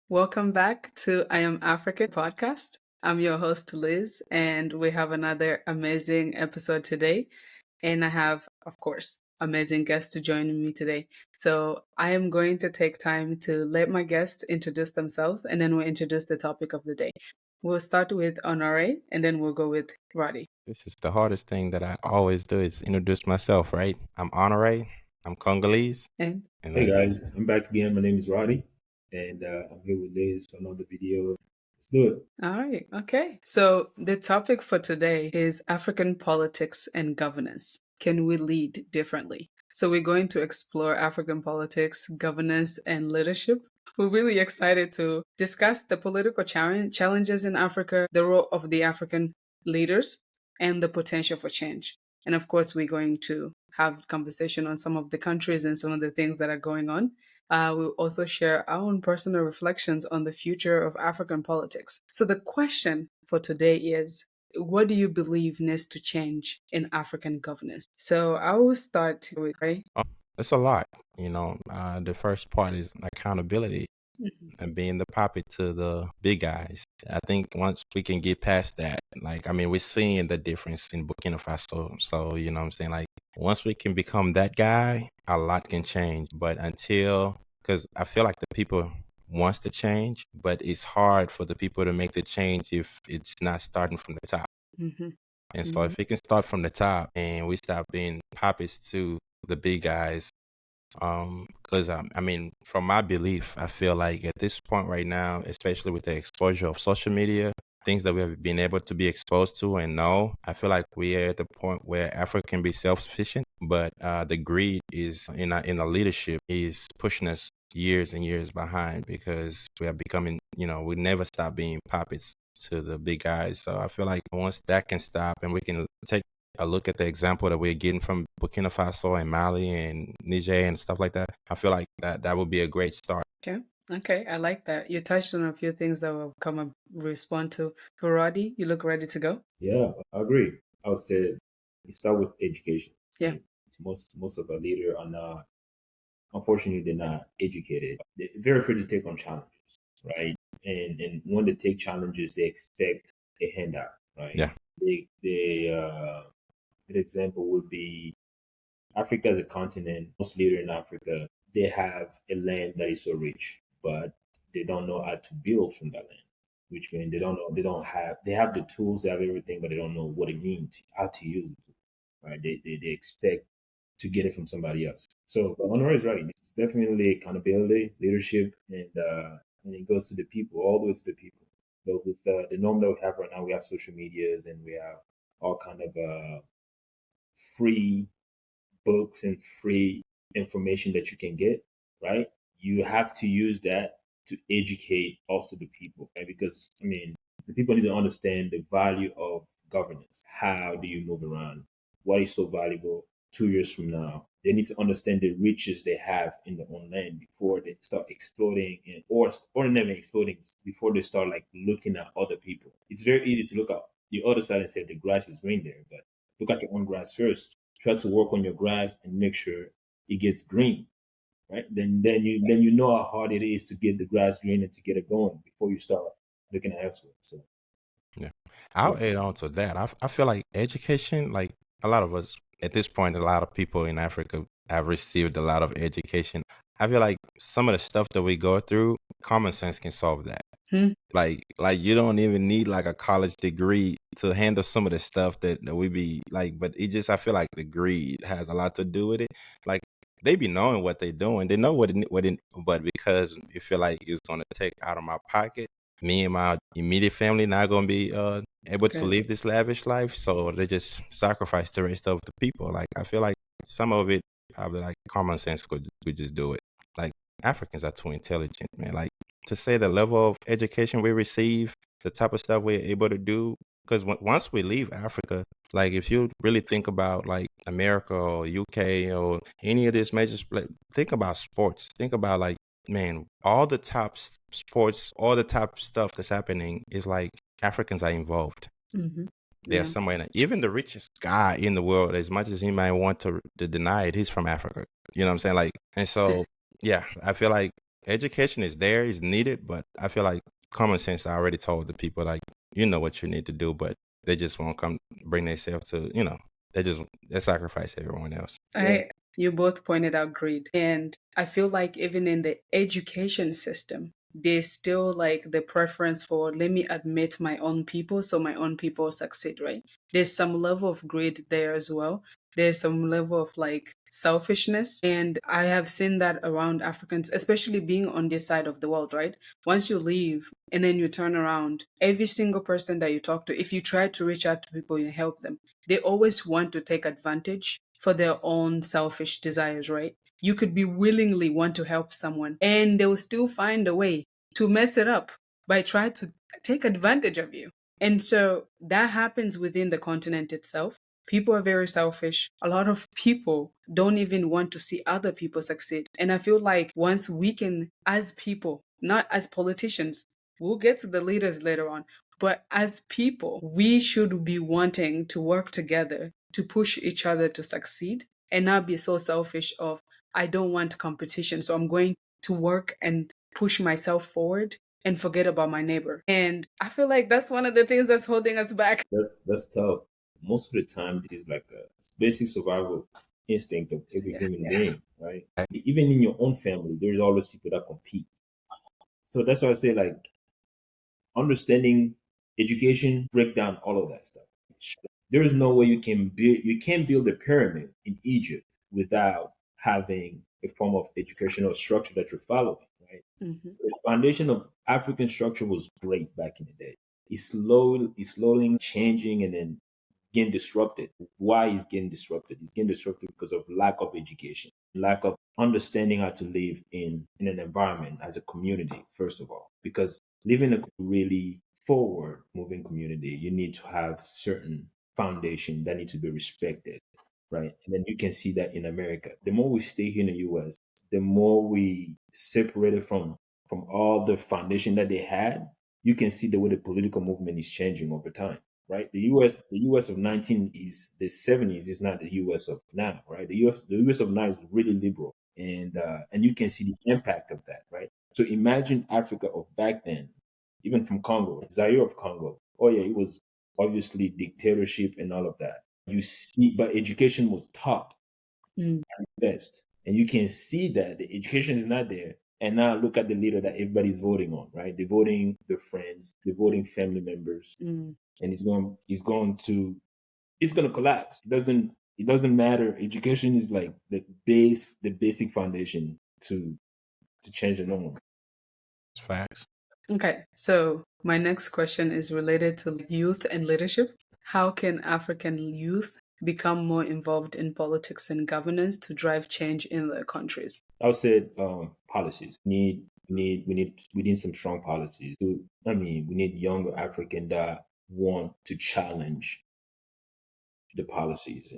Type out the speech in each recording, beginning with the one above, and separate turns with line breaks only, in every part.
Welcome back to I Am African podcast. I'm your host, Liz, and we have another amazing episode today. And I have, of course, amazing guests to join me today. So I am going to take time to let my guests introduce themselves, and then we'll introduce the topic of the day. We'll start with Honore, and then we'll go with Roddy.
This is the hardest thing that I always do is introduce myself, right? I'm Honore, I'm Congolese,
And
and
Hey
that's
guys, I'm back again. My name is Roddy, and I'm here with Liz for another video. Let's do it.
all right, okay. So the topic for today is African politics and governance. Can we lead differently? So we're going to explore African politics, governance, and leadership. We're really excited to discuss the political challenges in Africa, the role of the African leaders, and the potential for change. And of course, we're going to have conversation on some of the countries and some of the things that are going on. We'll also share our own personal reflections on the future of African politics. So, the question for today is, what do you believe needs to change in African governance? So, I will start with Ray.
it's a lot. The first part is accountability
Mhm.
and being the puppet to the big guys. I think once we can get past that, we're seeing the difference in Burkina Faso. So, you know what I'm saying? Like, once we can become that guy, a lot can change. But because I feel like the people wants to change, but it's hard for the people to make the change if it's not starting from the top.
Mhm.
And so
Mhm.
if we can start from the top and we stop being puppets to the big guys, because from my belief, I feel like at this point right now, especially with the exposure of social media, things that we have been able to be exposed to and know, I feel like we are at the point where Africa can be self-sufficient, but the greed is in the leadership is pushing us years and years behind because we are becoming, we never stop being puppets to the big guys. So I feel like once that can stop and we can take a look at the example that we're getting from Burkina Faso and Mali and Niger and stuff like that, I feel like that would be a great start.
Okay. Okay. I like that. You touched on a few things that will come and respond to. Roddy, you look ready to go?
Yeah, I agree. I would say we start with education.
Yeah.
Right? Most of our leaders are not, unfortunately, they're not educated. They're very afraid to take on challenges, right? And when they take challenges, they expect a handout, right?
Yeah.
Good example would be Africa as a continent. Most leaders in Africa, they have a land that is so rich, but they don't know how to build from that land. Which means they have the tools, they have everything, but they don't know what it means, how to use it. Right? They expect to get it from somebody else. So Honor is right. It's definitely accountability, leadership, and it goes to the people, all the way to the people. But with the norm that we have right now, we have social medias and we have all kind of free books and free information that you can get, right? You have to use that to educate also the people, right? Because the people need to understand the value of governance. How do you move around? What is so valuable 2 years from now? They need to understand the riches they have in their own land before they start exploding or never exploding before they start like looking at other people. It's very easy to look at the other side and say the grass is green there, but look at your own grass first. Try to work on your grass and make sure it gets green, right? Then you know how hard it is to get the grass green and to get it going before you start looking at elsewhere. So
Yeah. I'll
yeah,
add on to that. I feel like education, like a lot of us at this point, a lot of people in Africa have received a lot of education. I feel like some of the stuff that we go through, common sense can solve that.
Hmm.
Like you don't even need like a college degree to handle some of the stuff that we be like, but I feel like the greed has a lot to do with it. Like they be knowing what they doing. They know but because you feel like it's gonna take out of my pocket, me and my immediate family not gonna be able to
Okay.
live this lavish life. So they just sacrifice the rest of the people. Like I feel like some of it probably like common sense could just do it. Like Africans are too intelligent, man. Like to say the level of education we receive, the type of stuff we're able to do. Because once we leave Africa, like if you really think about like America or UK or any of this major, think about sports. Think about like, man, all the top sports, all the top stuff that's happening is like Africans are involved.
Hmm.
They're
Yeah.
somewhere in it. Even the richest guy in the world, as much as he might want to deny it, he's from Africa. You know what I'm saying? Like, and so, yeah, I feel like education is there, is needed, but I feel like common sense I already told the people like you know what you need to do, but they just won't come bring themselves to they sacrifice everyone else.
Yeah,
You both pointed out greed. And I feel like even in the education system, there's still like the preference for let me admit my own people so my own people succeed, right? There's some level of greed there as well. There's some level of like selfishness. And I have seen that around Africans, especially being on this side of the world, right? Once you leave and then you turn around, every single person that you talk to, if you try to reach out to people and help them, they always want to take advantage for their own selfish desires, right? You could be willingly want to help someone and they will still find a way to mess it up by trying to take advantage of you. And so that happens within the continent itself. People are very selfish. A lot of people don't even want to see other people succeed. And I feel like once we can, as people, not as politicians, we'll get to the leaders later on, but as people, we should be wanting to work together to push each other to succeed and not be so selfish of I don't want competition, so I'm going to work and push myself forward and forget about my neighbor. And I feel like that's one of the things that's holding us back.
that's tough. Most of the time, this is like a basic survival instinct of every
Yeah.
human being, right? Even in your own family, there's always people that compete. So that's why I say, like, understanding education, break down all of that stuff. There is no way you can't build a pyramid in Egypt without having a form of educational structure that you're following, right?
Mhm.
The foundation of African structure was great back in the day. It's slowly changing and then getting disrupted. Why is getting disrupted? It's getting disrupted because of lack of education, lack of understanding how to live in an environment as a community, first of all. Because living a really forward moving community, you need to have certain foundation that need to be respected, right? And then you can see that in America. The more we stay here in the US, the more we separated from all the foundation that they had, you can see the way the political movement is changing over time, right? The US of 19 is the 70s is not the US of now, right? The US of now is really liberal, and you can see the impact of that, right? So imagine Africa of back then, even from Congo, Zaire of Congo. Oh yeah, it was obviously dictatorship and all of that. You see, but education was taught
Mm,
first, and you can see that the education is not there. And now look at the leader that everybody's voting on, right? They're voting their friends, they're voting family members,
mm,
and it's going to collapse. It doesn't matter. Education is like the basic foundation to change the norm.
It's facts.
Okay, so my next question is related to youth and leadership. How can African youth become more involved in politics and governance to drive change in their countries?
I would say policies. We need some strong policies. We need younger African that want to challenge the policies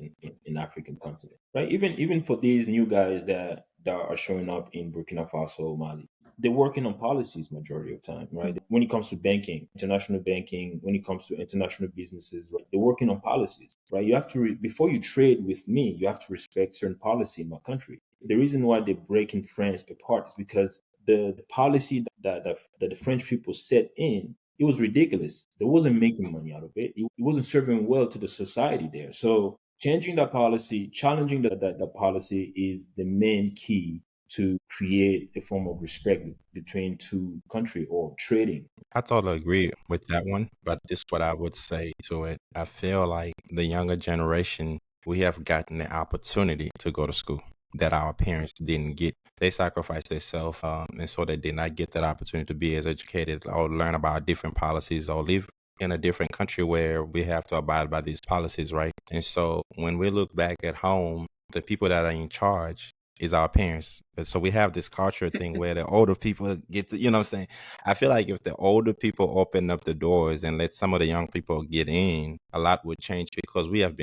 in African continent, right? Even for these new guys that are showing up in Burkina Faso, Mali, they're working on policies majority of time, right? When it comes to banking, international banking, when it comes to international businesses, right? They're working on policies, right? You have to before you trade with me, you have to respect certain policy in my country. The reason why they're breaking France apart is because the policy that the French people set in, it was ridiculous. They wasn't making money out of it. It wasn't serving well to the society there. So changing that policy, challenging that policy is the main key to create a form of respect between two country or trading.
I totally agree with that one, but this is what I would say to it. I feel like the younger generation, we have gotten the opportunity to go to school that our parents didn't get. They sacrificed themselves, and so they did not get that opportunity to be as educated or learn about different policies or live in a different country where we have to abide by these policies, right? And so when we look back at home, the people that are in charge is our parents. And so we have this culture thing where the older people get to, you know what I'm saying? I feel like if the older people open up the doors and let some of the young people get in, a lot would change because we have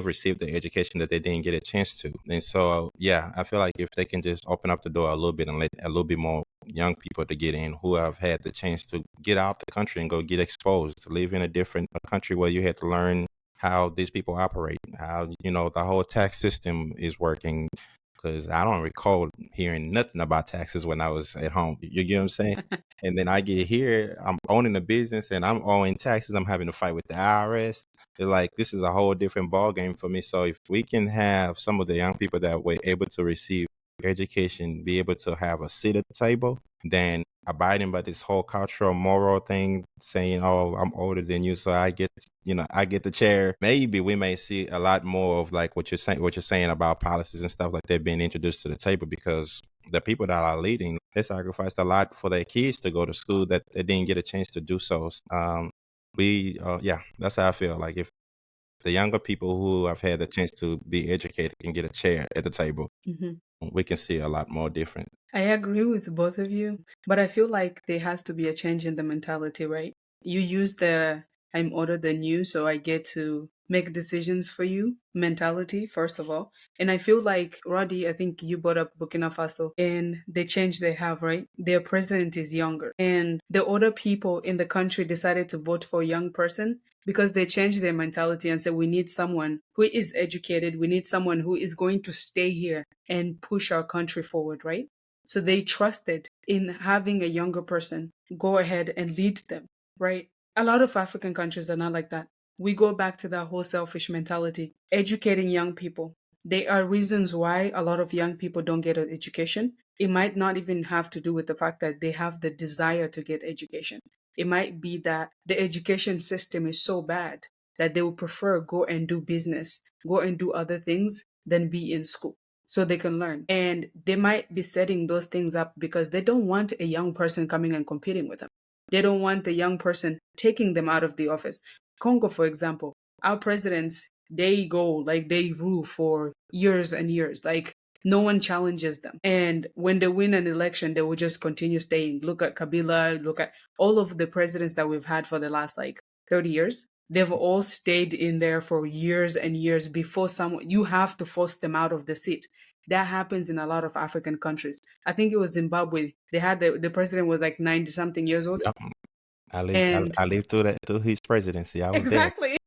received the education that they didn't get a chance to. And so, yeah, I feel like if they can just open up the door a little bit and let a little bit more young people to get in who have had the chance to get out the country and go get exposed, to live in a country where you had to learn how these people operate, how, the whole tax system is working, because I don't recall hearing nothing about taxes when I was at home. You get what I'm saying? And then I get here, I'm owning a business and I'm owing taxes. I'm having to fight with the IRS. It's like this is a whole different ball game for me. So if we can have some of the young people that were able to receive education be able to have a seat at the table, then abiding by this whole cultural moral thing, saying, "Oh, I'm older than you, so I get, I get the chair." Maybe we may see a lot more of like what you're saying about policies and stuff like that being introduced to the table because the people that are leading, they sacrificed a lot for their kids to go to school that they didn't get a chance to do so. Yeah, that's how I feel. Like if the younger people who have had the chance to be educated can get a chair at the table,
Mhm.
we can see a lot more different.
I agree with both of you, but I feel like there has to be a change in the mentality, right? You use the "I'm older than you, so I get to make decisions for you" mentality, first of all. And I feel like, Roddy, I think you brought up Burkina Faso and the change they have, right? Their president is younger. And the older people in the country decided to vote for a young person because they changed their mentality and said, we need someone who is educated. We need someone who is going to stay here and push our country forward, right? So they trusted in having a younger person go ahead and lead them, right? A lot of African countries are not like that. We go back to that whole selfish mentality. Educating young people. There are reasons why a lot of young people don't get an education. It might not even have to do with the fact that they have the desire to get education. It might be that the education system is so bad that they would prefer go and do business, go and do other things than be in school so they can learn. And they might be setting those things up because they don't want a young person coming and competing with them. They don't want the young person taking them out of the office. Congo, for example, our presidents, they go like they rule for years and years. Like no one challenges them. And when they win an election, they will just continue staying. Look at Kabila, look at all of the presidents that we've had for the last like 30 years. They've all stayed in there for years and years before someone, you have to force them out of the seat. That happens in a lot of African countries. I think it was Zimbabwe. They had the president was like 90 something years old.
Yep. I lived I,
And
I lived through that through his presidency. I was there.
exactly.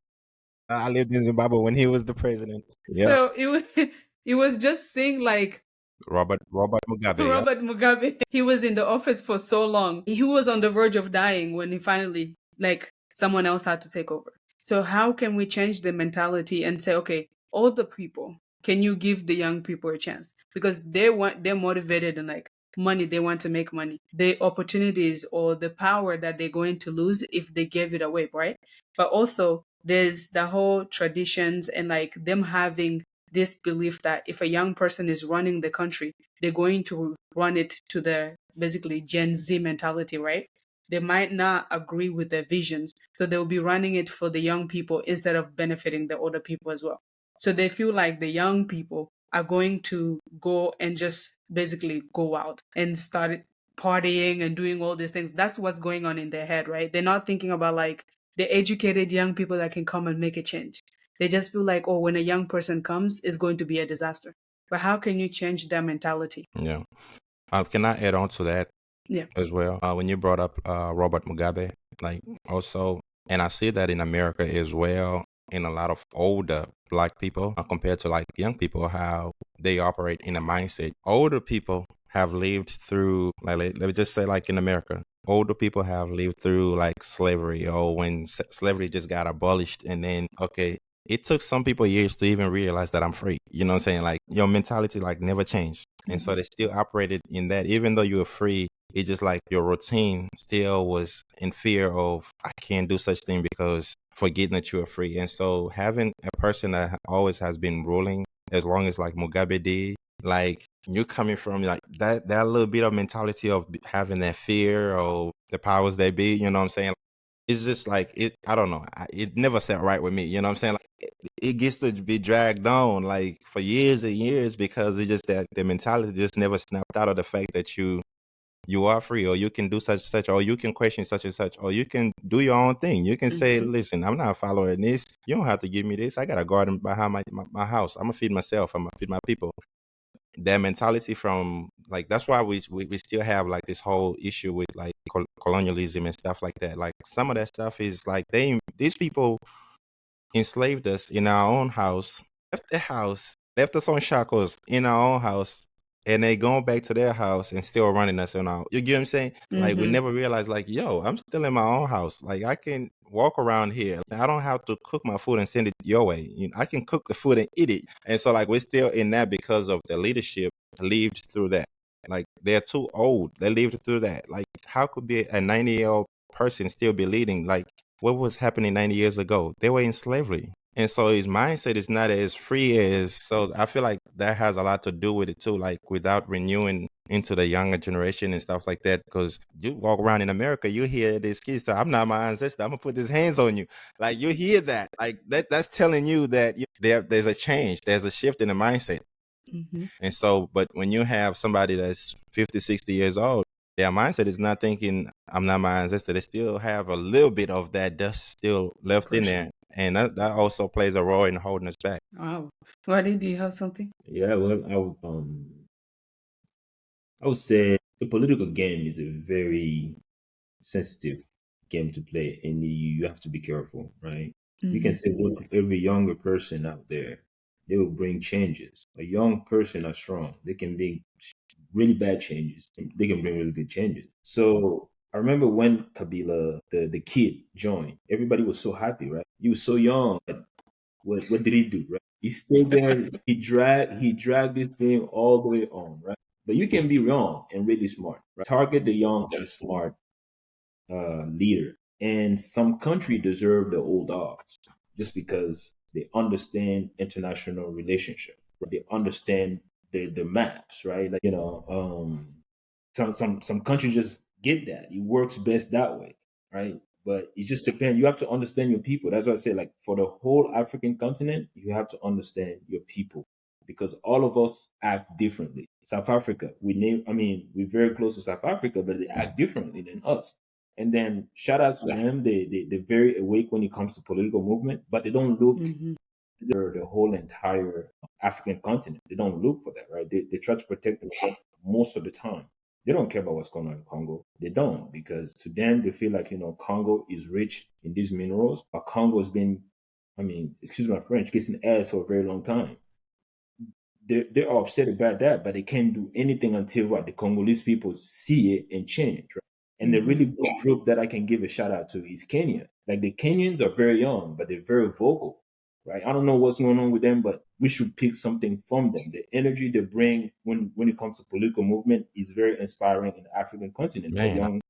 I lived in Zimbabwe when he was the president. Yep.
So it was, it was just seeing like
Robert Mugabe. Yep.
Robert Mugabe. He was in the office for so long. He was on the verge of dying when he finally, like, someone else had to take over. So, how can we change the mentality and say, okay, older people, can you give the young people a chance? Because they're motivated and like money, they want to make money. The opportunities or the power that they're going to lose if they gave it away, right? But also, there's the whole traditions and like them having this belief that if a young person is running the country, they're going to run it to the basically Gen Z mentality, right? They might not agree with their visions, so they'll be running it for the young people instead of benefiting the older people as well. So they feel like the young people are going to go and just basically go out and start partying and doing all these things. That's what's going on in their head, right? They're not thinking about like the educated young people that can come and make a change. They just feel like, oh, when a young person comes, it's going to be a disaster. But how can you change their mentality?
Yeah. Can I add on to that
Yeah.
as well? When you brought up Robert Mugabe, like also, and I see that in America as well, in a lot of older black people compared to like young people, how they operate in a mindset. Older people have lived through, like, let me just say, like in America, older people have lived through like slavery or when slavery just got abolished. And then, okay, it took some people years to even realize that I'm free. You know what I'm saying? Like your mentality like never changed. And so they still operated in that, even though you were free, it's just like your routine still was in fear of, I can't do such thing because forgetting that you are free. And so having a person that always has been ruling as long as like Mugabe did, like you're coming from like that little bit of mentality of having that fear or the powers that be, you know what I'm saying? It's just like I don't know, it never sat right with me, you know what I'm saying? Like it gets to be dragged on like for years and years because it's just that the mentality just never snapped out of the fact that you are free, or you can do such and such, or you can question such and such, or you can do your own thing. You can say,
Mm-hmm.
listen, I'm not following this. You don't have to give me this. I got a garden behind my house. I'm gonna feed myself. I'm gonna feed my people. That mentality from like, that's why we still have like this whole issue with like colonialism and stuff like that. Like some of that stuff is like these people enslaved us in our own house, left the house, left us on shackles in our own house, and they going back to their house and still running us in our. You get what I'm saying? Like we
Mm-hmm.
never realized, like, yo, I'm still in my own house. Like I can walk around here. I don't have to cook my food and send it your way. I can cook the food and eat it. And so like we're still in that because of the leadership lived through that. Like they're too old. They lived through that. Like how could be a 90-year-old person still be leading? Like what was happening 90 years ago? They were in slavery. And so his mindset is not as free as, so I feel like that has a lot to do with it too, like without renewing into the younger generation and stuff like that. Because you walk around in America, you hear this kids say, I'm not my ancestor, I'm gonna put his hands on you. Like you hear that. Like that's telling you that there's a change, there's a shift in the mindset.
Mm-hmm.
And so, but when you have somebody that's 50, 60 years old, their mindset is not thinking, I'm not my ancestor. They still have a little bit of that dust still left in
Pressure.
there. And that also plays a role in holding us back.
Wow. Roddy, do you have something?
Yeah, well, I would say the political game is a very sensitive game to play, and you have to be careful, right? You can
Mm-hmm.
say, look, every younger person out there, they will bring changes. A young person are strong; they can bring really bad changes. They can bring really good changes. So I remember when Kabila, the kid, joined, everybody was so happy, right? He was so young. But what did he do, right? He stayed there. He dragged this thing all the way on, right? But you can be wrong and really smart, right? Target the young and smart leader. And some country deserve the old dogs just because they understand international relationship. They understand the maps, right? Like some countries just get that. It works best that way, right? But it just depends. You have to understand your people. That's why I say, like, for the whole African continent, you have to understand your people because all of us act differently. South Africa, we're very close to South Africa, but they act differently than us. And then shout out to them. They're very awake when it comes to political movement, but they don't look
Mm-hmm.
the whole entire African continent. They don't look for that, right? They try to protect themselves most of the time. They don't care about what's going on in Congo. They don't, because to them, they feel like, Congo is rich in these minerals, but Congo has been, excuse my French, kissing ass for a very long time. They're upset about that, but they can't do anything until what the Congolese people see it and change, right? And the
Mm-hmm.
really good group that I can give a shout out to is Kenya. Like the Kenyans are very young, but they're very vocal, right? I don't know what's going on with them, but we should pick something from them. The energy they bring when it comes to political movement is very inspiring in the African continent. They're
Man,
young.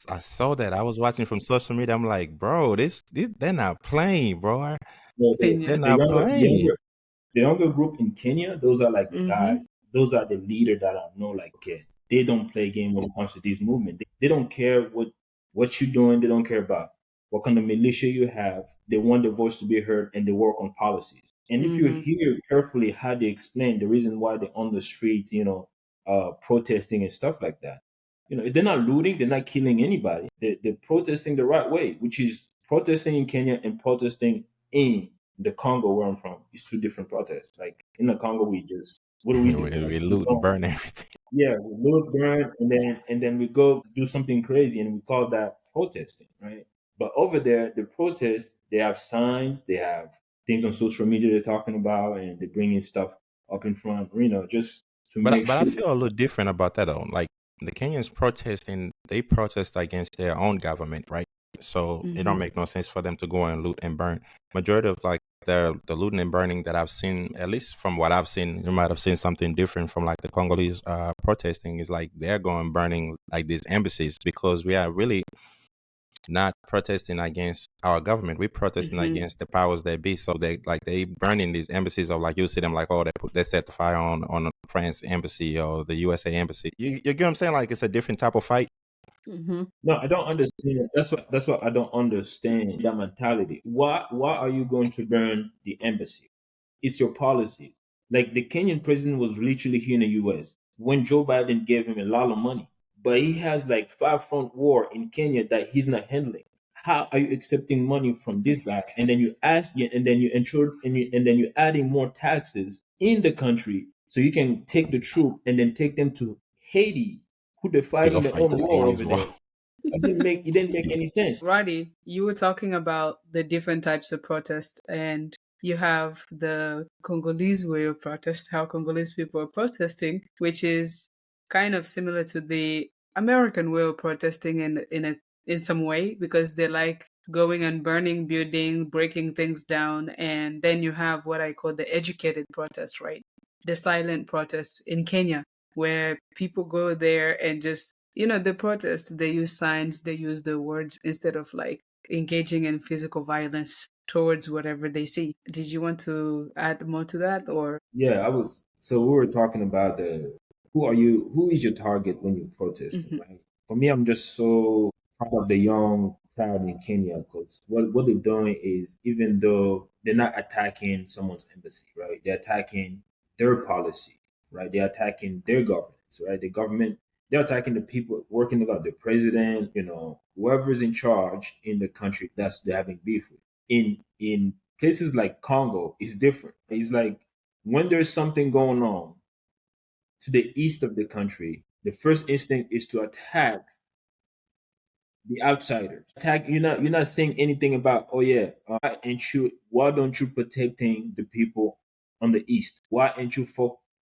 I saw that. I was watching from social media. I'm like, bro, this they're not playing, bro.
The, the,
They're
Kenya.
the
not
younger, the
playing.
younger the younger group in Kenya, those are like the
Mm-hmm.
guys, those are the leader that I know, like, okay, they don't play game when it comes to this movement. They don't care what you're doing, they don't care about what kind of militia you have. They want their voice to be heard and they work on policies. And if you
Mm-hmm.
hear carefully how they explain the reason why they're on the streets, protesting and stuff like that. They're not looting, they're not killing anybody. They're protesting the right way, which is protesting in Kenya and protesting in the Congo where I'm from. It's two different protests. Like in the Congo, what do we do? Like
We
we
loot and
don't,
burn everything.
yeah, we load, burn, and then we go do something crazy, and we call that protesting, right? But over there, the protests, they have signs, they have things on social media they're talking about, and they're bringing stuff up in front, just to
But
make
but I
sure.
feel a little different about that though. Like the Kenyans protesting, they protest against their own government, right? So it
Mm-hmm.
don't make no sense for them to go and loot and burn. Majority of like the looting and burning that I've seen, at least from what I've seen, you might have seen something different from like the Congolese protesting is like they're going burning like these embassies because we are really not protesting against our government. We're protesting
Mm-hmm.
against the powers that be. So they burning these embassies of like you see them like they set the fire on the France embassy or the USA embassy. You get what I'm saying? Like it's a different type of fight.
Mm-hmm.
No, I don't understand. That's what I don't understand that mentality. Why are you going to burn the embassy? It's your policy. Like the Kenyan president was literally here in the US when Joe Biden gave him a lot of money. But he has like five front war in Kenya that he's not handling. How are you accepting money from this guy? And then you ask and then you ensure and then you're adding more taxes in the country so you can take the troop and then take them to Haiti, who they're
To go
fighting their
fight
own
the
war
Hades
over
war.
there. It didn't make any sense.
Roddy, you were talking about the different types of protests, and You have the Congolese way of protest, how Congolese people are protesting, which is kind of similar to the American way of protesting in some way, because they like going and burning buildings, breaking things down, and then you have what I call the educated protest, right? The silent protest in Kenya, where people go there and just, the protest, they use signs, they use the words instead of like engaging in physical violence towards whatever they see. Did you want to add more to that, or?
Yeah, I was. So we were talking about the who are you? Who is your target when you're protesting,
Mhm.
right? For me, I'm just so proud of the young crowd in Kenya because what they're doing is even though they're not attacking someone's embassy, right? They're attacking their policy, right? They're attacking their governments, right? The government. They're attacking the people working together, the president, whoever's in charge in the country that's they're having beef with. In places like Congo, it's different. It's like when there's something going on to the east of the country, the first instinct is to attack the outsiders. Attack. You're not saying anything about, oh yeah, why don't you protecting the people on the east? Why aren't you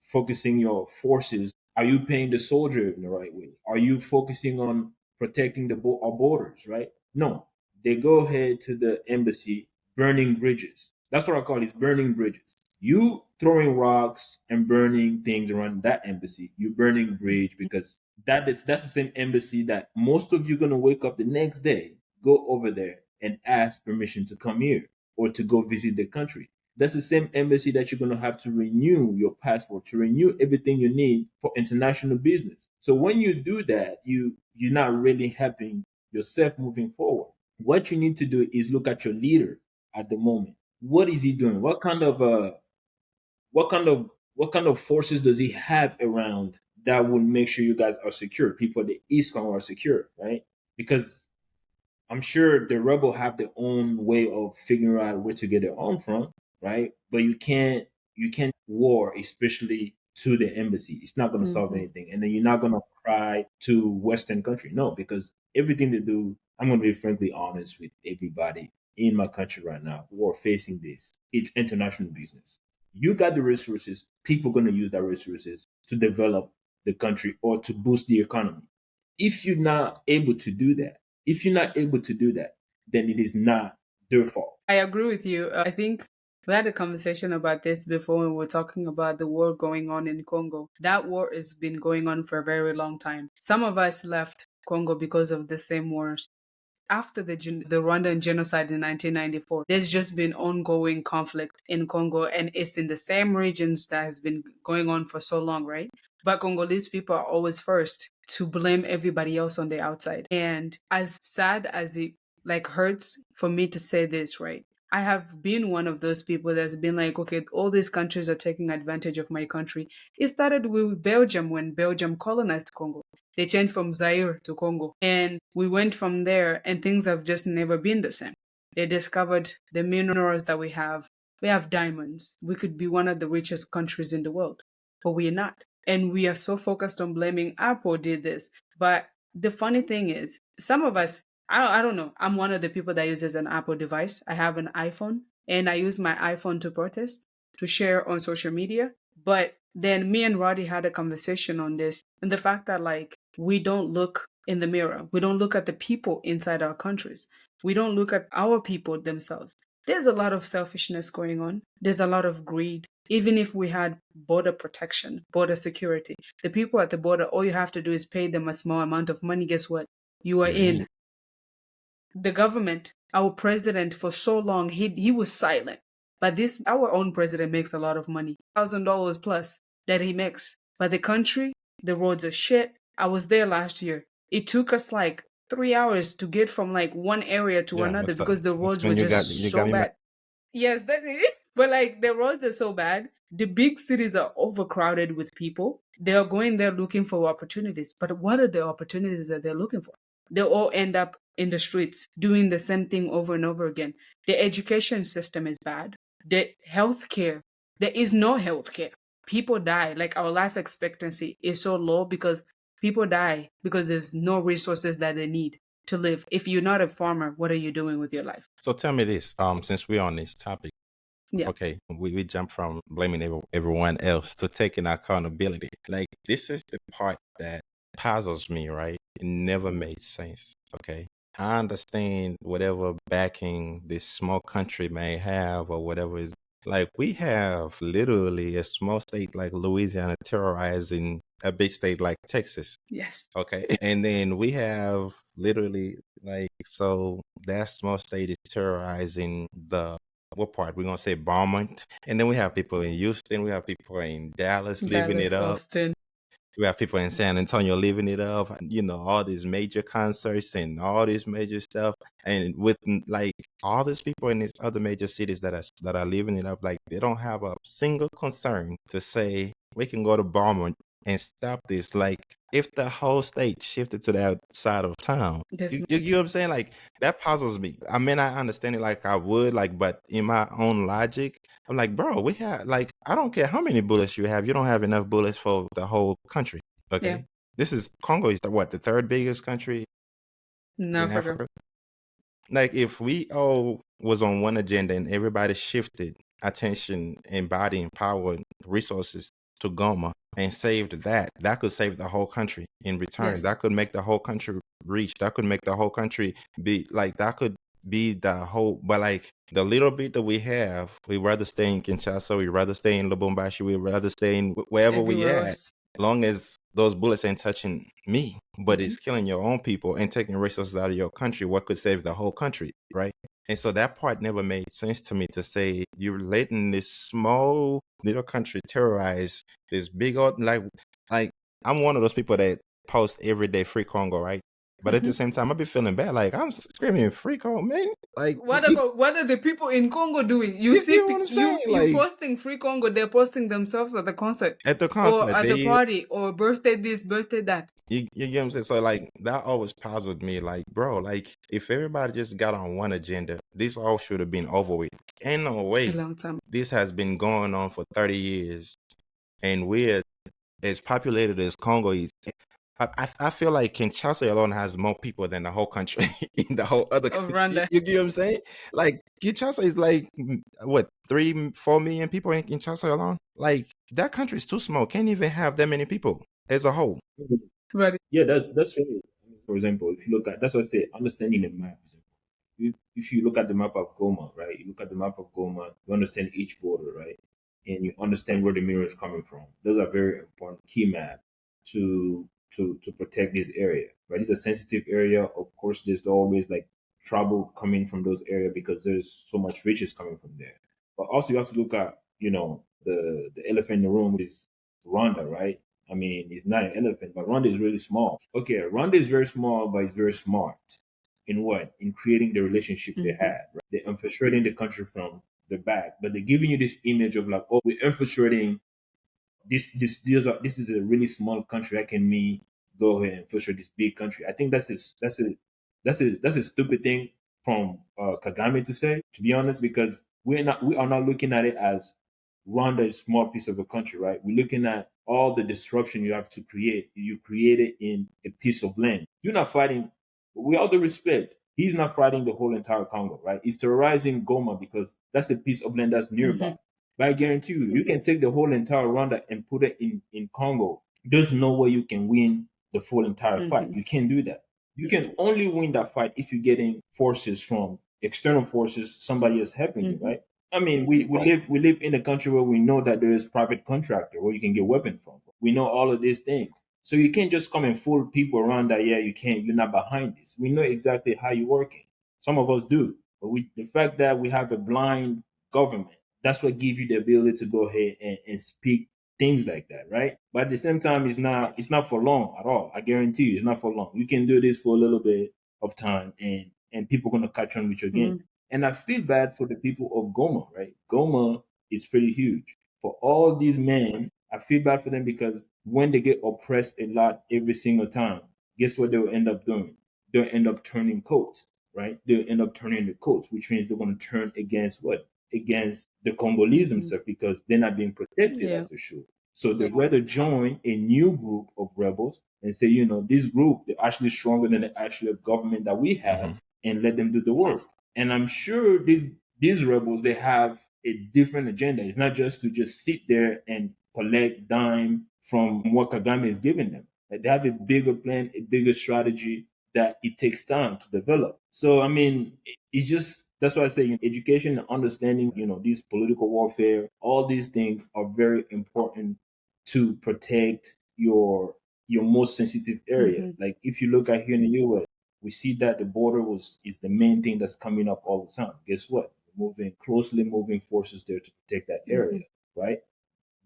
focusing your forces? Are you paying the soldier in the right way? Are you focusing on protecting our borders? Right? No, they go ahead to the embassy, burning bridges. That's what I call it, burning bridges. You throwing rocks and burning things around that embassy. You burning bridge because that's the same embassy that most of you gonna wake up the next day, go over there and ask permission to come here or to go visit the country. That's the same embassy that you're gonna have to renew your passport, to renew everything you need for international business. So when you do that, you're not really helping yourself moving forward. What you need to do is look at your leader at the moment. What is he doing? What kind of forces does he have around that will make sure you guys are secure? People at the East Congo are secure, right? Because I'm sure the rebel have their own way of figuring out where to get their own from, right? But you can't war, especially to the embassy. It's not going to solve
Mhm.
anything, and then you're not going to cry to Western country, no, because everything they do. I'm going to be frankly honest with everybody in my country right now who are facing this. It's international business. You got the resources. People going to use that resources to develop the country or to boost the economy. If you're not able to do that, then it is not their fault.
I agree with you. I think we had a conversation about this before when we were talking about the war going on in Congo. That war has been going on for a very long time. Some of us left Congo because of the same wars. After the Rwandan genocide in 1994, there's just been ongoing conflict in Congo, and it's in the same regions that has been going on for so long, right? But Congolese people are always first to blame everybody else on the outside. And as sad as it like hurts for me to say this, right? I have been one of those people that's been like, okay, all these countries are taking advantage of my country. It started with Belgium when Belgium colonized Congo. They changed from Zaire to Congo. And we went from there, and things have just never been the same. They discovered the minerals that we have. We have diamonds. We could be one of the richest countries in the world, but we are not. And we are so focused on blaming Apple did this. But the funny thing is, some of us, I don't know. I'm one of the people that uses an Apple device. I have an iPhone, and I use my iPhone to protest, to share on social media. But then me and Roddy had a conversation on this, and the fact that like we don't look in the mirror. We don't look at the people inside our countries. We don't look at our people themselves. There's a lot of selfishness going on. There's a lot of greed. Even if we had border protection, border security, the people at the border, all you have to do is pay them a small amount of money. Guess what? You are
You're in.
in. The government, our president, for so long, he was silent. But this, our own president makes a lot of money, $1,000 plus that he makes. But the country, the roads are shit. I was there last year. It took us like 3 hours to get from like one area to
Yeah,
another because the
that's
roads were
when you
just
got
so
me mad.
bad. Yes, that is. But like the roads are so bad. The big cities are overcrowded with people. They are going there looking for opportunities. But what are the opportunities that they're looking for? They all end up in the streets doing the same thing over and over again. The education system is bad. The healthcare, there is no healthcare. People die. Like our life expectancy is so low because people die because there's no resources that they need to live. If you're not a farmer, what are you doing with your life?
So tell me this, since we're on this topic,
Yeah.
Okay, we jump from blaming everyone else to taking accountability. Like, this is the part that puzzles me, right? It never made sense. Okay. I understand whatever backing this small country may have or whatever is like, we have literally a small state like Louisiana terrorizing a big state like Texas.
Yes.
Okay. And then we have literally like, so that small state is terrorizing the what part? We're gonna say Beaumont. And then we have people in Houston, we have people in Dallas living it
Dallas,
up.
Austin.
We have people in San Antonio living it up, you know, all these major concerts and all this major stuff. And with like all these people in these other major cities that are living it up, like they don't have a single concern to say we can go to Beaumont and stop this. Like, if the whole state shifted to that side of town,
There's
you know what I'm saying? Like, that puzzles me. I mean, I understand it like I would, like, but in my own logic, I'm like, bro, we have like, I don't care how many bullets you don't have enough bullets for the whole country. Okay.
Yeah.
This is Congo is the third biggest country
in
in
Africa.
Africa. Like, if we all was on one agenda and everybody shifted attention and body and power and resources to Goma and saved that could save the whole country in return.
Yes.
That could make the whole country reach. That could make the whole country be like, that could be the whole, but like the little bit that we have, we rather stay in Kinshasa, we rather stay in Lubumbashi, we rather stay in wherever we
Everywhere
at,
else.
long as those bullets ain't touching me, but
Mhm.
it's killing your own people and taking resources out of your country. What could save the whole country, right? And so that part never made sense to me, to say you're letting this small little country terrorize this big old, like I'm one of those people that post every day free Congo, right? But at the
Mhm.
same time, I be feeling bad. Like, I'm screaming free Congo, man. Like,
What are the people in Congo doing? You
you
see,
get what I'm saying?
you
Like,
posting free Congo, they're posting themselves at the concert
at the
or
concert,
at the
they
party or birthday this, birthday that.
you get what I'm saying? So like, that always puzzled me. Like, bro, like, if everybody just got on one agenda, this all should have been over with. Ain't no
A
way.
long time.
This has been going on for 30 years, and we're as populated as Congo is. I feel like Kinshasa alone has more people than the whole country in the whole other
Of
country.
Rwanda.
You get what I'm saying? Like, Kinshasa is like, what, 3-4 million people in Kinshasa alone? Like, that country is too small. Can't even have that many people as a whole.
Right.
Yeah, that's right. For example, if you look at, that's what I say, understanding the map. If you look at the map of Goma, right? You look at the map of Goma, you understand each border, right? And you understand where the mirror is coming from. Those are very important key map to protect this area, right? It's a sensitive area. Of course, there's always like trouble coming from those areas because there's so much riches coming from there. But also, you have to look at, the elephant in the room is Rwanda, right? I mean, it's not an elephant, but Rwanda is really small. Okay, Rwanda is very small, but it's very smart. In what? In creating the relationship they
Mhm.
had. Right? They're infiltrating the country from the back, but they're giving you this image of like, oh, we're infiltrating this is a really small country. How can me go ahead and infiltrate this big country? I think that's a stupid thing from Kagame to say, to be honest, because we are not looking at it as Rwanda is a small piece of a country, right? We're looking at all the disruption you have to create. You create it in a piece of land. You're not fighting. With all the respect, he's not fighting the whole entire Congo, right? He's terrorizing Goma because that's a piece of land that's nearby.
Mhm.
But I guarantee you, you can take the whole entire Rwanda and put it in Congo. There's no way you can win the full entire fight.
Mhm.
You can't do that. You can only win that fight if you're getting forces from external forces, somebody is helping you,
Mhm.
right? I mean, we live in a country where we know that there is private contractor where you can get weapon from. We know all of these things. So you can't just come and fool people around that, yeah, you can't, you're not behind this. We know exactly how you're working. Some of us do. But the fact that we have a blind government, that's what gives you the ability to go ahead and speak things like that, right? But at the same time, it's not for long at all. I guarantee you, it's not for long. You can do this for a little bit of time, and people are gonna catch on with you again.
Mhm.
And I feel bad for the people of Goma, right? Goma is pretty huge. For all these men, I feel bad for them because when they get oppressed a lot every single time, guess what they'll end up doing? They'll end up turning coats, right? They'll end up turning the coats, which means they're going to turn against what? Against the Congolese
Mhm.
themselves because they're not being protected
Yeah.
as they should. So they'd rather join a new group of rebels and say, this group, they're actually stronger than the actual government that we have,
Hmm.
and let them do the work. And I'm sure these rebels, they have a different agenda. It's not just to just sit there and collect dime from what Kagame is giving them. Like, they have a bigger plan, a bigger strategy that it takes time to develop. So I mean, it's just that's why I say, education and understanding, these political warfare, all these things are very important to protect your most sensitive area.
Hmm.
Like, if you look at here in the US, we see that the border is the main thing that's coming up all the time. Guess what? Moving forces there to protect that
Hmm.
area, right?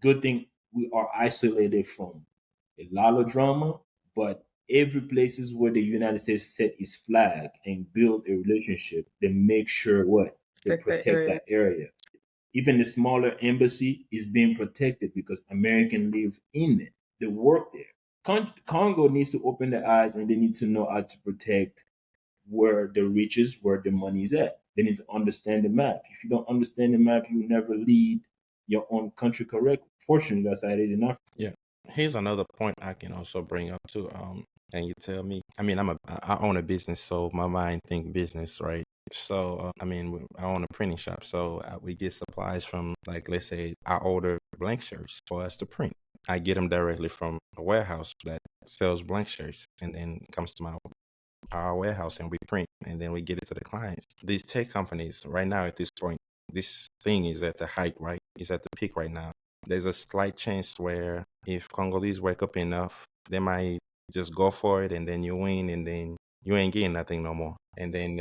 Good thing we are isolated from a lot of drama, but every places where the United States set its flag and build a relationship, they make sure what? They
Protect that
protect
area.
that area. Even the smaller embassy is being protected because Americans live in it. They work there. Congo needs to open their eyes, and they need to know how to protect where the riches, where the money is at. They need to understand the map. If you don't understand the map, you will never lead your own country correctly. Fortunately, that's how it is in Africa.
Yeah. Here's another point I can also bring up too. And you tell me. I mean, I own a business, so my mind think business, right? So I mean, I own a printing shop, so we get supplies from, like, let's say I order blank shirts for us to print. I get them directly from a warehouse that sells blank shirts, and then it comes to our warehouse, and we print, and then we get it to the clients. These tech companies right now at this point, this thing is at the height, right? It's at the peak right now. There's a slight chance where if Congolese wake up enough, they might just go for it, and then you win, and then you ain't getting nothing no more. And then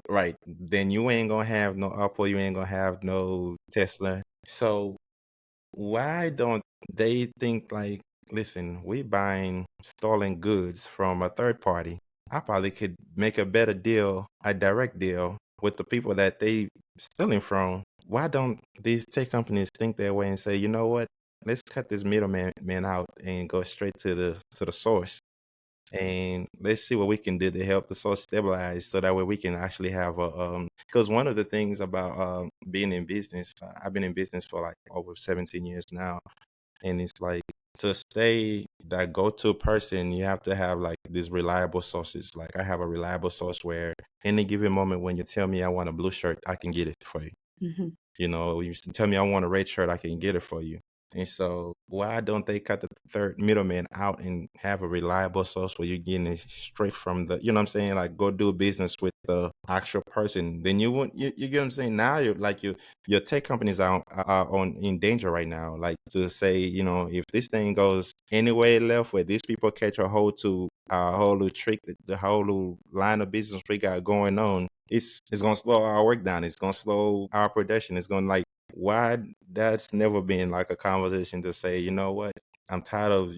right? Then you ain't gonna have no Apple, you ain't gonna have no Tesla. So why don't they think like, listen, we buying stolen goods from a third party. I probably could make a better deal, a direct deal with the people that they stealing from. Why don't these tech companies think that way and say, you know what? Let's cut this middleman out and go straight to the source, and let's see what we can do to help the source stabilize, so that way we can actually have a because one of the things about being in business, I've been in business for like over 17 years now, and it's like, to stay that go-to person, you have to have like these reliable sources. Like, I have a reliable source where any given moment when you tell me I want a blue shirt, I can get it for you.
Hmm.
You tell me I want a red shirt, I can get it for you. And so, why don't they cut the third middleman out and have a reliable source where you're getting it straight from the, you know what I'm saying? Like, go do business with the actual person. Then you won't, you get what I'm saying? Now you're like, your tech companies are on in danger right now. Like, to say, if this thing goes anywhere left, where these people catch a hold to our whole little trick, the whole little line of business we got going on, it's gonna slow our work down. It's gonna slow our production. It's gonna, like, why that's never been like a conversation to say, you know what, I'm tired of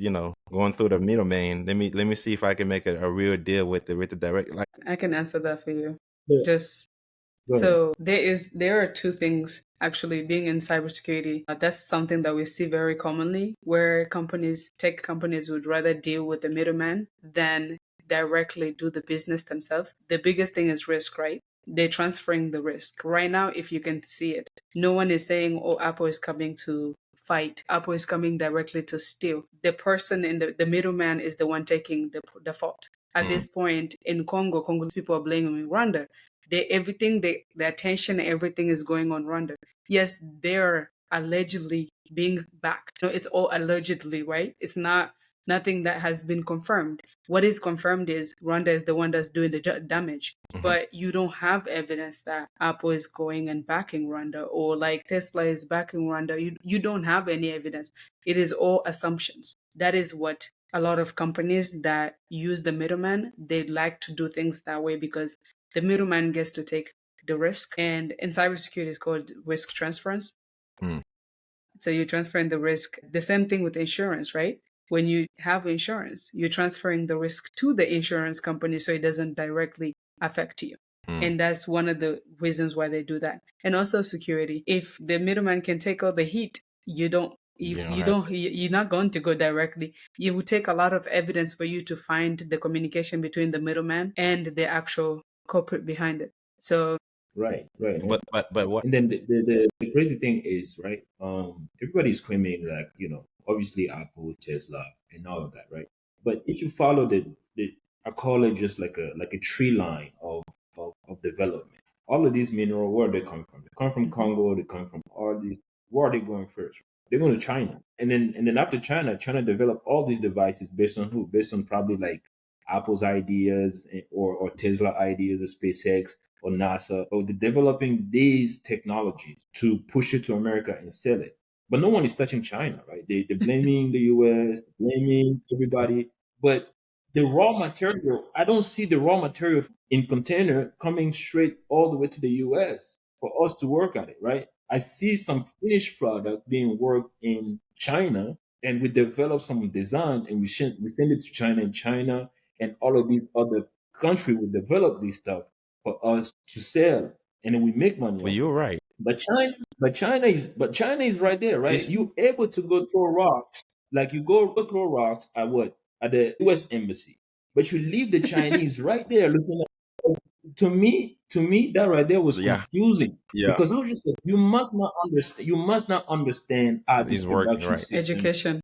going through the middleman. Let me see if I can make a real deal with the direct, like.
I can answer that for you.
Yeah.
Just
Go ahead.
so there are two things actually being in cybersecurity. That's something that we see very commonly, where tech companies would rather deal with the middleman than directly do the business themselves. The biggest thing is risk, right? They're transferring the risk. Right now, if you can see it, no one is saying, oh, Apple is coming to fight. Apple is coming directly to steal. The person in the middleman is the one taking the fault. At
Mm,
this point in Congo, Congolese people are blaming Rwanda. The attention, everything is going on Rwanda. Yes, they're allegedly being backed. No, it's all allegedly, right? It's not nothing that has been confirmed. What is confirmed is Rwanda is the one that's doing the damage.
mhm.
But you don't have evidence that Apple is going and backing Rwanda, or like Tesla is backing Rwanda. You don't have any evidence. It is all assumptions. That is what a lot of companies that use the middleman, they like to do things that way, because the middleman gets to take the risk. And in cybersecurity, it's called risk transference.
Mm,
So you're transferring the risk. The same thing with insurance, right? When you have insurance, you're transferring the risk to the insurance company so it doesn't directly affect you.
mm.
And that's one of the reasons why they do that. And also security. If the middleman can take all the heat,
You don't have to.
you're not going to go directly. It will take a lot of evidence for you to find the communication between the middleman and the actual culprit behind it. So
Right, right.
But what?
And then the crazy thing is, right? Everybody's screaming like, obviously Apple, Tesla, and all of that, right? But if you follow the I call it just like a tree line of development. All of these mineral, where they come from? They come from Congo, they come from all these. Where are they going first? They're going to China, and then after China, China developed all these devices based on who? Based on probably like Apple's ideas or Tesla ideas, or SpaceX or NASA, or they're developing these technologies to push it to America and sell it. But no one is touching China, right? They're blaming the US, blaming everybody. But the raw material, I don't see the raw material in container coming straight all the way to the US for us to work at it, right? I see some finished product being worked in China, and we develop some design and we send it to China, and China and all of these other countries will develop this stuff for us to sell, and then we make money
But
off
you're
of it.
right.
But China is right there, right?
It's
You able to go throw rocks, like you go throw rocks at what? At the US embassy. But you leave the Chinese right there looking at. To me, that right there was
yeah,
confusing,
yeah.
because I was just like, you must not understand how this
It's working
production
right.
system
Education.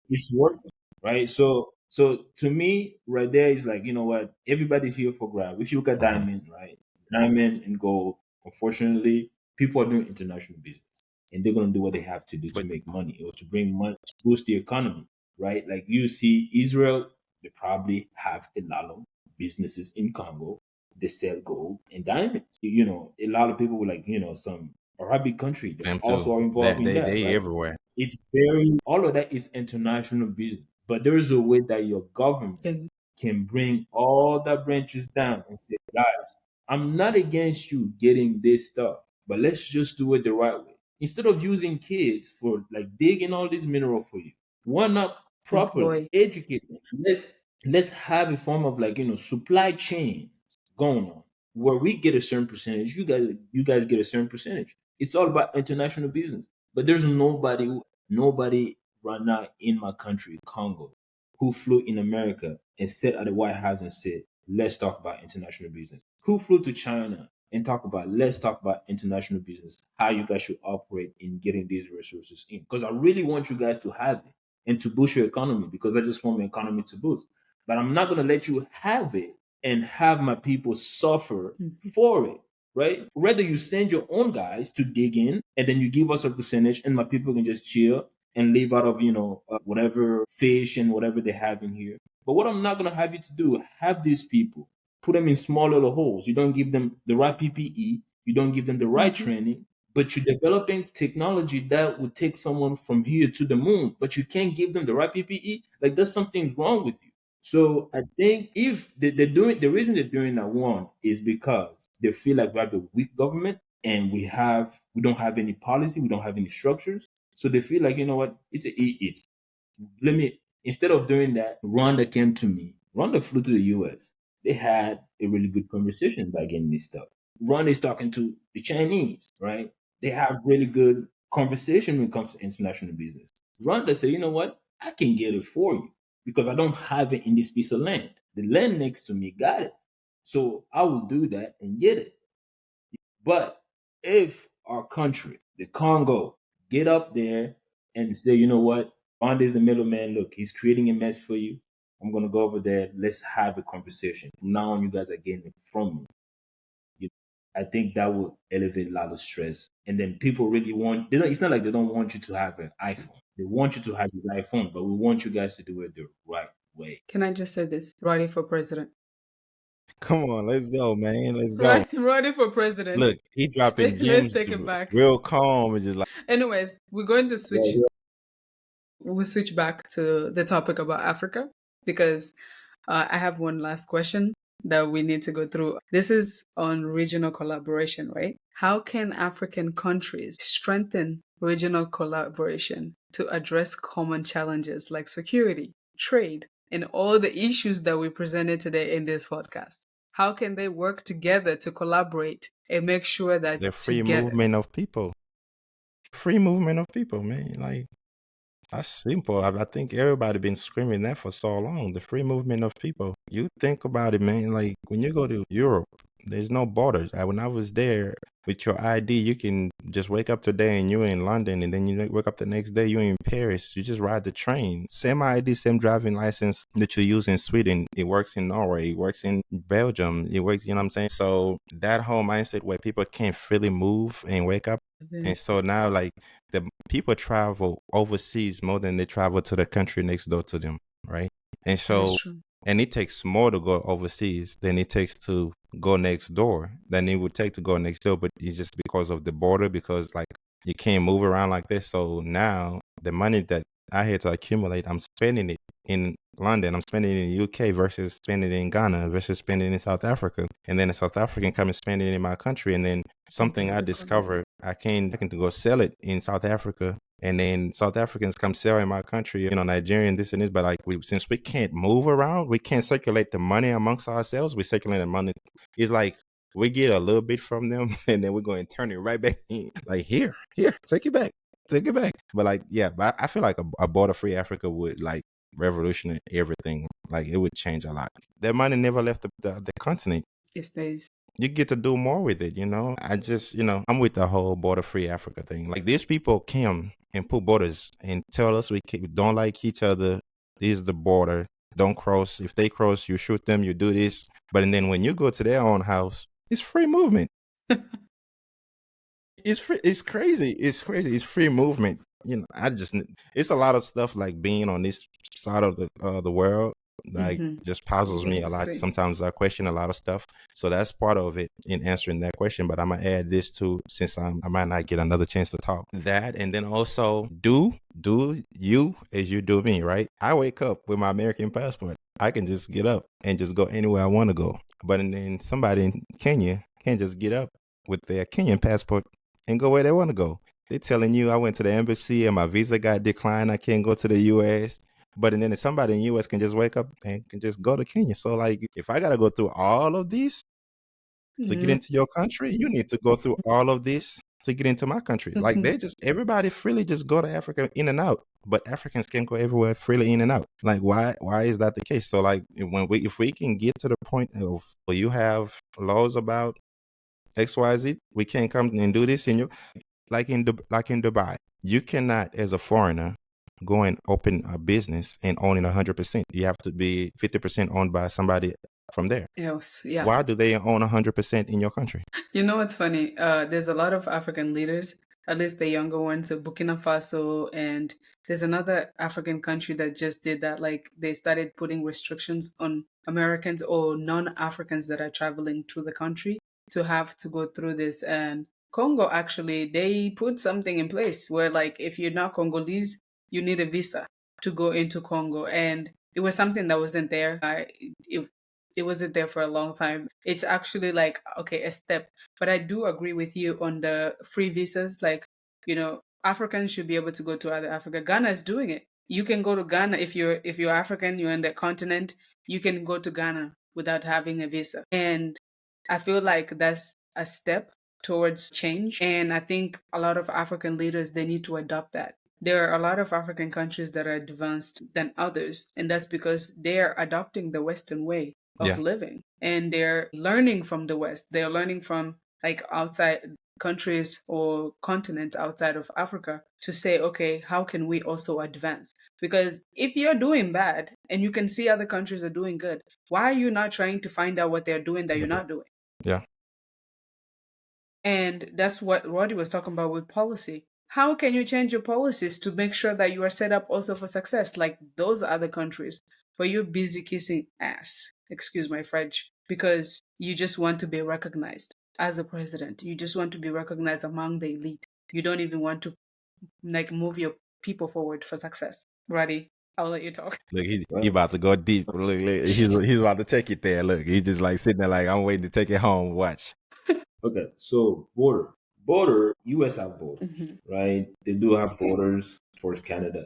is working, right? So to me, right there is like, you know what? Everybody's here for grab. If you look at
Uh-huh.
diamond, right? Diamond and gold. Unfortunately, people are doing international business, and they're gonna do what they have to do to
But
make money or to bring money to boost the economy, right? Like you see, Israel, they probably have a lot of businesses in Congo. They sell gold and diamonds. A lot of people were like, some Arabic country that
them too.
also are
They
involved in
they
that,
they
right?
everywhere.
It's very all of that is international business. But there is a way that your government
And
can bring all the branches down and say, guys, I'm not against you getting this stuff, but let's just do it the right way. Instead of using kids for like digging all this mineral for you, why not properly
employ.
educate them? Let's have a form of like, supply chain going on where we get a certain percentage, you guys get a certain percentage. It's all about international business. But there's nobody right now in my country, Congo, who flew in America and sat at the White House and said, let's talk about international business. Who flew to China and let's talk about international business, how you guys should operate in getting these resources in. Because I really want you guys to have it and to boost your economy, because I just want my economy to boost. But I'm not going to let you have it and have my people suffer
Mhm.
for it, right? Rather, you send your own guys to dig in, and then you give us a percentage, and my people can just chill and live out of whatever fish and whatever they have in here. But what I'm not gonna have you to do, have these people put them in small little holes. You don't give them the right PPE, you don't give them the right
Mhm.
training, but you're developing technology that would take someone from here to the moon, but you can't give them the right PPE. Like there's something's wrong with you. So I think if they're doing the reason they're doing that, one is because they feel like we have a weak government, and we don't have any policy, we don't have any structures. So they feel like, you know what, it's let me, instead of doing that, Rwanda came to me. Rwanda flew to the US. They had a really good conversation by getting this stuff. Rwanda is talking to the Chinese, right? They have really good conversation when it comes to international business. Rwanda said, you know what? I can get it for you because I don't have it in this piece of land. The land next to me got it. So I will do that and get it. But if our country, the Congo, get up there and say, you know what, Rwanda is the middleman. Look, he's creating a mess for you. I'm gonna go over there. Let's have a conversation. From now on, you guys are getting it from me. You, I think that will elevate a lot of stress. And then people really want. They don't, it's not like they don't want you to have an iPhone. They want you to have this iPhone, but we want you guys to do it the right way.
Can I just say this? Roddy for president.
Come on, let's go, man. Let's go.
Roddy for president.
Look, he dropping
Let's
gems
take it back.
real calm and just like
Anyways, we're going to switch.
Yeah,
We'll switch back to the topic about Africa because I have one last question that we need to go through. This is on regional collaboration, right? How can African countries strengthen regional collaboration to address common challenges like security, trade, and all the issues that we presented today in this podcast? How can they work together to collaborate and make sure that
the free
together?
movement of people. Free movement of people, man. Like that's simple. I think everybody been screaming that for so long. The free movement of people. You think about it, man. Like when you go to Europe, there's no borders. When I was there, with your ID, you can just wake up today and you're in London, and then you wake up the next day you're in Paris. You just ride the train. Same ID, same driving license that you use in Sweden. It works in Norway. It works in Belgium. It works. You know what I'm saying? So that whole mindset where people can't freely move and wake up, and so now like the people travel overseas more than they travel to the country next door to them, right? And
That is
so
true.
and it takes more to go overseas than it takes to go next door than it would take to go next door. But it's just because of the border, because like you can't move around like this. So now the money that I had to accumulate, I'm spending it in London, I'm spending it in the UK versus spending it in Ghana versus spending it in South Africa. And then a South African come and spend it in my country. And then something I
Fantastic.
discovered, I can go sell it in South Africa, and then South Africans come sell in my country, Nigerian, this and this. But like since we can't move around, we can't circulate the money amongst ourselves. We circulate the money. It's like we get a little bit from them, and then we're going to turn it right back in. Like here, take it back, take it back. But like, yeah, but I feel like a border-free Africa would like revolutionize everything. Like it would change a lot. That money never left the continent.
It stays.
You get to do more with it, I just, I'm with the whole border free Africa thing. Like these people came and put borders and tell us we don't like each other. This is the border. Don't cross. If they cross, you shoot them, you do this. But and then when you go to their own house, it's free movement. It's free. It's crazy. It's crazy. It's free movement. It's a lot of stuff like being on this side of the world. Like just puzzles me a lot.
See.
Sometimes I question a lot of stuff. So that's part of it in answering that question. But I'm gonna add this too, since I might not get another chance to talk. That, and then also do you as you do me, right? I wake up with my American passport. I can just get up and just go anywhere I want to go. But and then somebody in Kenya can't just get up with their Kenyan passport and go where they want to go. They're telling you I went to the embassy and my visa got declined. I can't go to the U.S. But and then somebody in the U.S. can just wake up and can just go to Kenya. So like, if I gotta go through all of these to get into your country, you need to go through all of this to get into my country. Like everybody freely just go to Africa in and out, but Africans can go everywhere freely in and out. Like why is that the case? So like if we can get to the point of where you have laws about XYZ, we can't come and do this in your like in Dubai. You cannot, as a foreigner, go and open a business and own it 100%. You have to be 50% owned by somebody from there.
Else, yeah.
Why do they own 100% in your country?
You know what's funny? There's a lot of African leaders, at least the younger ones, Burkina Faso, and there's another African country that just did that. Like they started putting restrictions on Americans or non-Africans that are traveling to the country to have to go through this. And Congo, actually, they put something in place where, like, if you're not Congolese, you need a visa to go into Congo. And it was something that wasn't there. It wasn't there for a long time. It's actually like, okay, a step. But I do agree with you on the free visas. Like, Africans should be able to go to other Africa. Ghana is doing it. You can go to Ghana if you're African, you're in the continent, you can go to Ghana without having a visa. And I feel like that's a step towards change. And I think a lot of African leaders, they need to adopt that. There are a lot of African countries that are advanced than others, and that's because they are adopting the Western way of living, and they're learning from the West. They're learning from like outside countries or continents outside of Africa to say, okay, how can we also advance? Because if you're doing bad and you can see other countries are doing good, why are you not trying to find out what they're doing that you're not doing?
Yeah.
And that's what Roddy was talking about with policy. How can you change your policies to make sure that you are set up also for success like those other countries? But you're busy kissing ass, excuse my French, because you just want to be recognized as a president. You just want to be recognized among the elite. You don't even want to like move your people forward for success. Roddy, I'll let you talk.
Look, he about to go deep. Look, he's about to take it there. Look, he's just like sitting there like, I'm waiting to take it home. Watch.
Okay, so border. U.S. have borders, right? They do have borders towards Canada.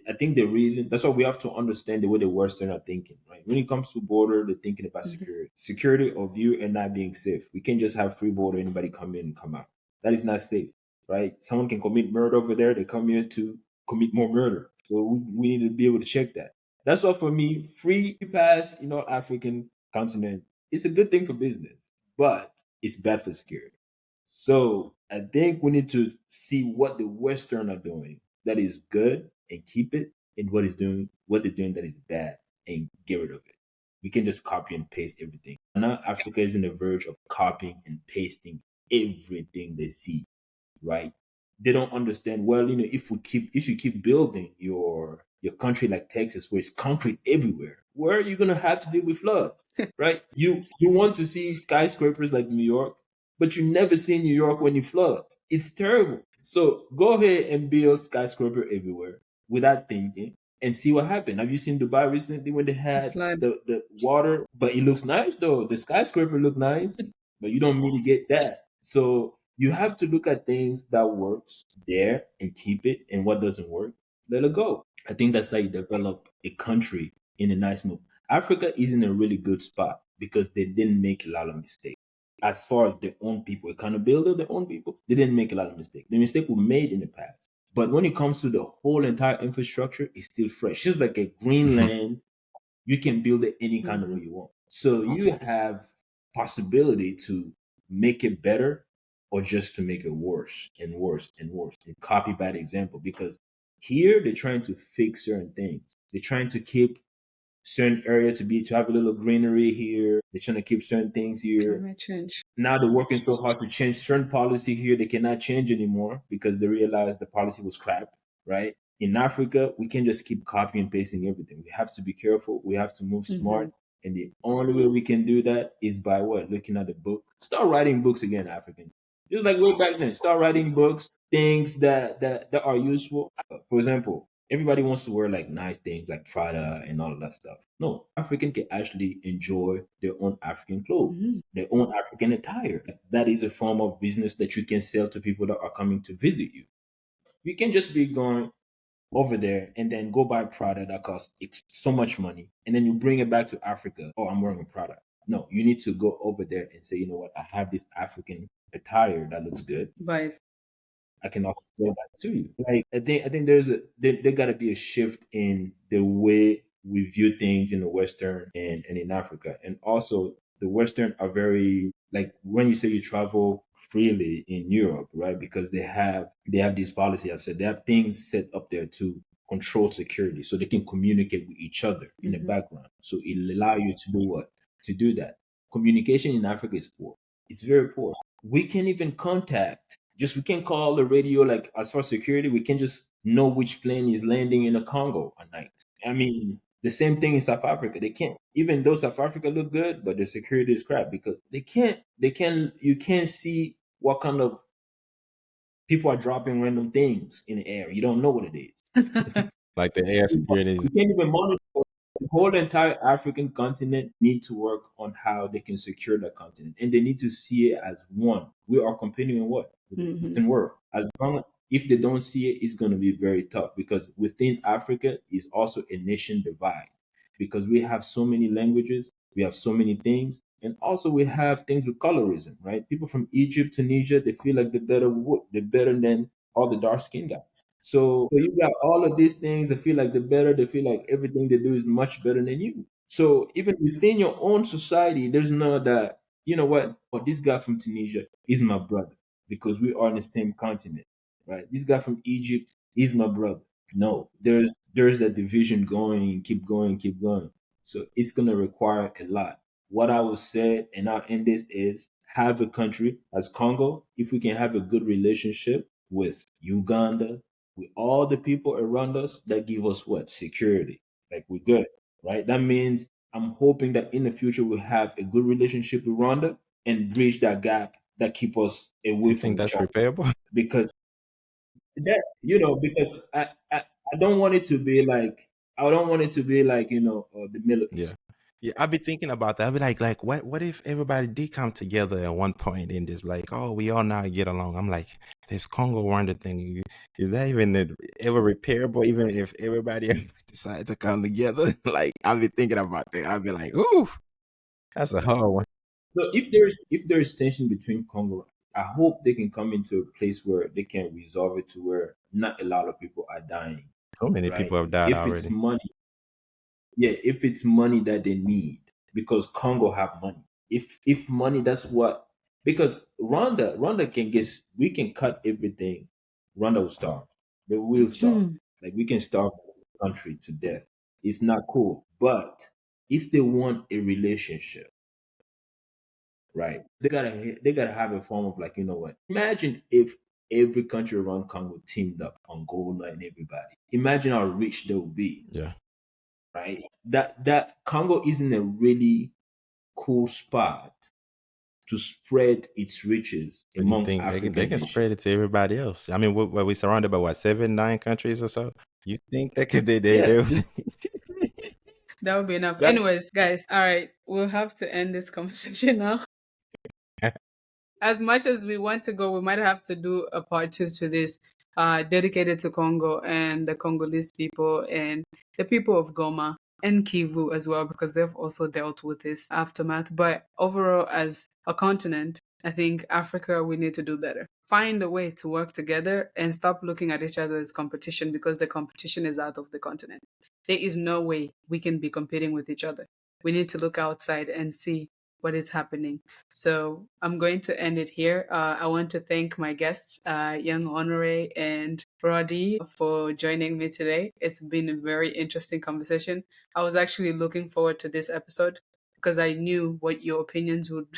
I think the reason that's why we have to understand the way the Western are thinking, right? When it comes to border, they're thinking about security of you and not being safe. We can't just have free border. Anybody come in and come out. That is not safe, right? Someone can commit murder over there. They come here to commit more murder. So we need to be able to check that. That's why for me, free pass, African continent, it's a good thing for business, but it's bad for security. So I think we need to see what the Western are doing that is good and keep it, and what they're doing that is bad and get rid of it. We can just copy and paste everything. Now Africa is on the verge of copying and pasting everything they see, right? They don't understand. Well, if you keep building your country like Texas, where it's concrete everywhere, where are you gonna have to deal with floods, right? You want to see skyscrapers like New York, but you never see New York when you flood. It's terrible. So go ahead and build skyscraper everywhere without thinking and see what happened. Have you seen Dubai recently when they had
Flood.
the water? But it looks nice though. The skyscraper look nice, but you don't really get that. So you have to look at things that works there and keep it, and what doesn't work, let it go. I think that's how you develop a country in a nice move. Africa is in a really good spot because they didn't make a lot of mistakes. As far as their own people, accountability of their own people, they didn't make a lot of mistakes. The mistake were made in the past. But when it comes to the whole entire infrastructure, it's still fresh. Just like a Greenland, you can build it any kind of way
Mhm.
you want. So you have possibility to make it better or just to make it worse and worse and worse and copy bad example because here they're trying to fix certain things. They're trying to keep certain area to have a little greenery here. They're trying to keep certain things here.
Climate change.
Now they're working so hard to change certain policy here they cannot change anymore because they realize the policy was crap, right? In Africa, we can't just keep copying and pasting everything. We have to be careful. We have to move
Hmm.
smart. And the only way we can do that is by what? Looking at the book. Start writing books again, African. Just like way back then. Start writing books, things that are useful. For example, everybody wants to wear like nice things like Prada and all of that stuff. No, African can actually enjoy their own African clothes,
Hmm.
their own African attire. That is a form of business that you can sell to people that are coming to visit you. You can just be going over there and then go buy Prada that costs so much money, and then you bring it back to Africa. Oh, I'm wearing a Prada. No, you need to go over there and say, you know what, I have this African attire that looks good.
But
I can also sell that to you. Like I think there got to be a shift in the way we view things in the Western and in Africa, and also the Western are very like when you say you travel freely in Europe, right? Because they have these policies. I said they have things set up there to control security, so they can communicate with each other in the
mhm.
background. So it allow you to do what? To do that. Communication in Africa is poor. It's very poor. We can't even contact. Just we can call the radio. Like as far as security, we can just know which plane is landing in the Congo at night. I mean, the same thing in South Africa. They can't, even though South Africa look good, but the security is crap because they can't. They can. You can't see what kind of people are dropping random things in the air. You don't know what it is.
Like the air security.
You can't even monitor the whole entire African continent need to work on how they can secure that continent, and they need to see it as one. We are competing in what? With the
Hmm.
Western world. As long if they don't see it, it's going to be very tough because within Africa is also a nation divide because we have so many languages, we have so many things, and also we have things with colorism, right? People from Egypt, Tunisia, they feel like they're better than all the dark skinned guys. So you got all of these things. They feel like they're better. They feel like everything they do is much better than you. So even within your own society, there's no that. You know what? Oh, this guy from Tunisia is my brother because we are on the same continent, right? This guy from Egypt is my brother. No, there's that division going, keep going, keep going. So it's gonna require a lot. What I would say, and I'll end this is have a country as Congo. If we can have a good relationship with Uganda, with all the people around us, that give us what? Security. Like we're good, right? That means I'm hoping that in the future we'll have a good relationship with Rwanda and bridge that gap that keep us away
You
from
think
each
that's
other.
repairable?
Because because I don't want it to be like I don't want it to be like the Middle
Yeah.
East.
Yeah, I've been thinking about that. I'll be like, what if everybody did come together at one point and just like, oh, we all now get along. I'm like, this Congo Rwanda thing, is that even ever repairable, even if everybody ever decide to come together? Like, I've been thinking about that. I'll be like, ooh, that's a hard one.
So if there's tension between Congo, I hope they can come into a place where they can resolve it to where not a lot of people are dying,
So many
right?
people have died
If it's
already.
money, yeah, if it's money that they need, because Congo have money. If money, that's what Because Rwanda can get, we can cut everything. Rwanda will starve. They will starve.
Hmm.
Like we can starve the country to death. It's not cool. But if they want a relationship, right? They gotta have a form of, like, you know what? Imagine if every country around Congo teamed up, Angola and everybody. Imagine how rich they would be,
Yeah.
right? That Congo isn't a really cool spot to spread its riches
So you
among
think they
African
can
nations.
spread it to everybody else? I mean, what we surrounded by what, 7, 9 countries or so? You think they could
Yeah,
they
just
That would be enough.
that
Anyways, guys, all right, we'll have to end this conversation now. As much as we want to go, we might have to do a part two to this, dedicated to Congo and the Congolese people and the people of Goma and Kivu as well, because they've also dealt with this aftermath. But overall, as a continent, I think Africa, we need to do better. Find a way to work together and stop looking at each other as competition, because the competition is out of the continent. There is no way we can be competing with each other. We need to look outside and see what is happening. So I'm going to end it here. I want to thank my guests, young Honore and Roddy, for joining me today. It's been a very interesting conversation. I was actually looking forward to this episode because I knew what your opinions would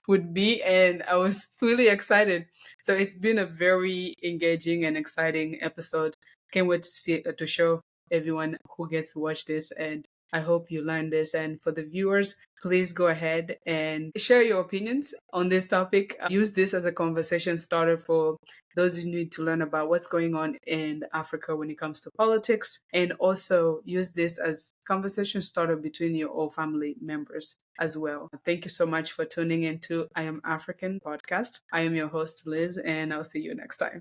would be, and I was really excited. So it's been a very engaging and exciting episode. Can't wait to see to show everyone who gets to watch this, and I hope you learned this. And for the viewers, please go ahead and share your opinions on this topic. Use this as a conversation starter for those who need to learn about what's going on in Africa when it comes to politics, and also use this as conversation starter between your all family members as well. Thank you so much for tuning into I Am African podcast. I am your host, Liz, and I'll see you next time.